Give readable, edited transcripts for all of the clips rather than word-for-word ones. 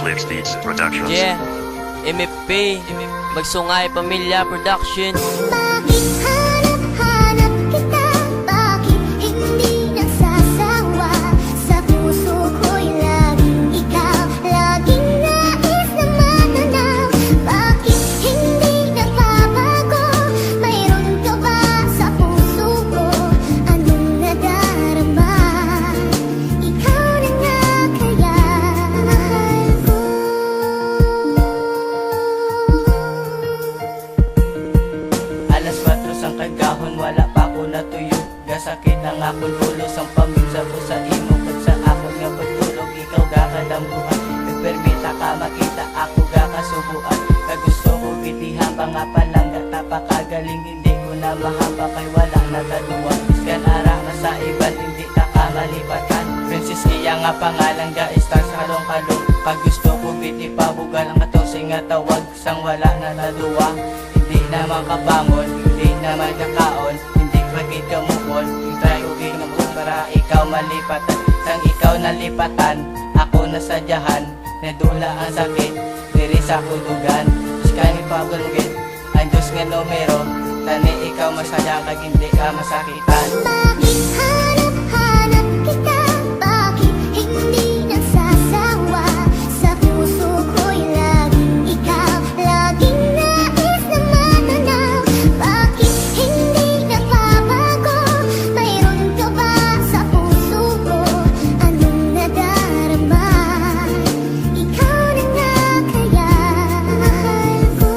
Flix Beats Productions. Yeah, MFP, Magsungay Pamilya Production. Bakit hanap-hanap kita? Bakit hindi nagsasawa? Sa puso ko'y laging ikaw, laging nais na mananaw. Bakit hindi nagbabago? Mayroon ka ba sa puso ko? Anong nadarama? Ikaw na nga kaya, mahal ko. Alas 4 sang kagahon, wala pa ko natuyo. Gasakit ang akong ulos, ang paminsa ko sa imo. Kung sa akon nga pagtulog, ikaw gakalambuhan. Nagpermita ka makita, ako gakasubuan. Kagusto ko kitihan pa nga palangga. Napakagaling, hindi ko na mahaba kay walang nataduwa. Iskan ara na sa iban, hindi ta ka malipatan. Princess iya nga pangalan ga istar sa kalong-kalong. Pag gusto ko bitipabugal ang atong singa tawag sang wala na naduwa. Hindi naman kabangon, hindi naman kakaon, hindi pagkit kamukon. Try ko ginamon para ikaw malipatan. Sang ikaw nalipatan, ako nasadyahan. Nadula ang sakit, diri sa kulugan. Iskani pagulungit, ang Diyos nga numero. Tani ikaw masadya kag hindi ka masakitan. Bakit hanap-hanap kita? Bakit hindi nagsasawa? Sa puso ko'y laging ikaw, laging nais na mananaw. Bakit hindi nagbabago? Mayroon ka ba sa puso ko? Anong nadarama? Ikaw na nga kaya, mahal ko.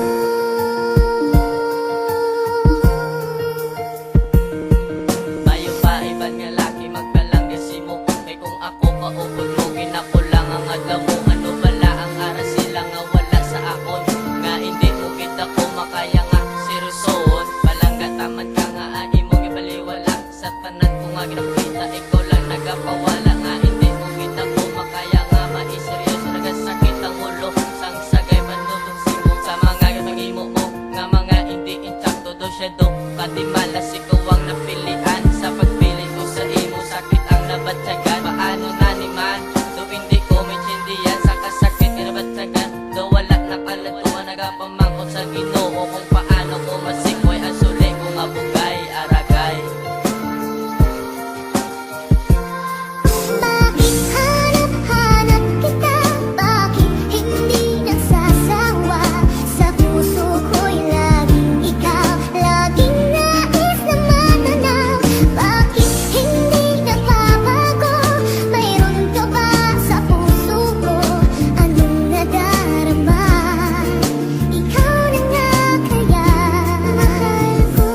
Mayo pa ibang nga laki magkalanggasin mo. Kay kung ako paupunugin ako lang ang adlaw mo. Ano bala ang aras sila nga wala sa akon. Nga hindi mo kita ko makaya nga sirusoon. Palangga taman ka nga ay mo gibaliwala. Sa tanan ko nga ginakita ikaw lang nagapawala. Nga hindi mo kita ko makaya nga maiseryoso. Nagasakit ang ulo sang sagay manulong simo. Sa mga gimangimo mo nga mga hindi intakto do siya do. Pati malas ikaw ang napilian. Sa pagpili ko sa imo sakit ang nabatsagan. Paano na ni man do hindi ko maintindihan. Sa kasakit nga nabatsagan do wala nakalatuan. Nagapamangkot sa Ginoo kung paano ko masikwoy ang suli kong abugay aragay. Bakit hanap-hanap kita? Bakit hindi nagsasawa? Sa puso ko'y laging ikaw, laging nais na mananaw. Bakit hindi nagbabago? Mayroon ka ba sa puso ko? Anong nadarama? Ikaw na nga kaya, mahal ko.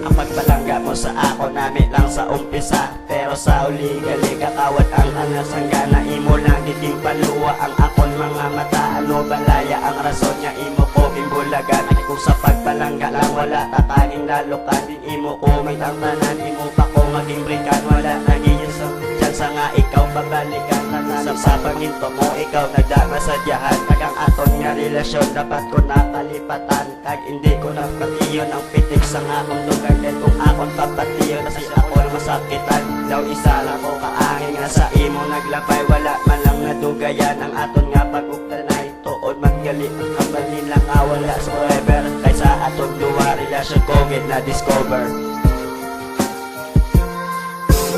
Ang pagbalangga mo sa ako namin lang sa umpisa. Pero sa uli gali kakawat ang anasangga na imo lang diting paluwa ang akon mga mata. Ano balaya ang rason niya imo ko bimbulagan. Ay kung sa pagbalangga lang wala tataning lalukan. Din imo ko may tangtanan imo pa ko maging brikan. Wala nagiyuso sa nga ikaw babalikan. Tatanim sa paginto mo ikaw nagdama sa diyahan. Tagang aton nga relasyon dapat ko napalipatan. Kag hindi ko napatiyon ang pitik sa akong lugar. Then kung akong papatiyon kasi ako na masakitan. Daw isa lang ko kaangin nga sa imo naglabay. Wala man lang nadugayan ang aton nga pag-uktanay. Tuod maggali ang balin lang nga wala forever. Kaysa aton duwa relasyon ko na discover.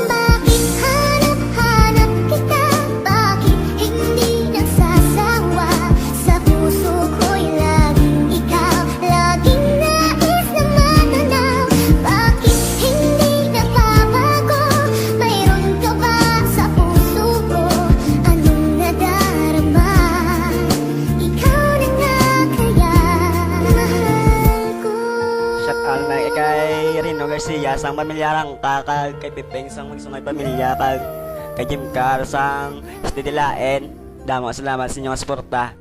Bakit hanap-hanap kita? Bakit hindi nagsasawa? Sa puso ko'y laging ikaw, laging nais na mananaw. Bakit hindi nagbabago? Mayroon ka ba sa puso ko? Anong nadarama? Ikaw na nga kaya, mahal ko. Shout out na kay Rino Garcia sang pamilyarang kakag kay Pipeng sang Magsungay Pamilya kag kay Jim Carr sang Stidilaen. Damo salamat sa inyong suporta.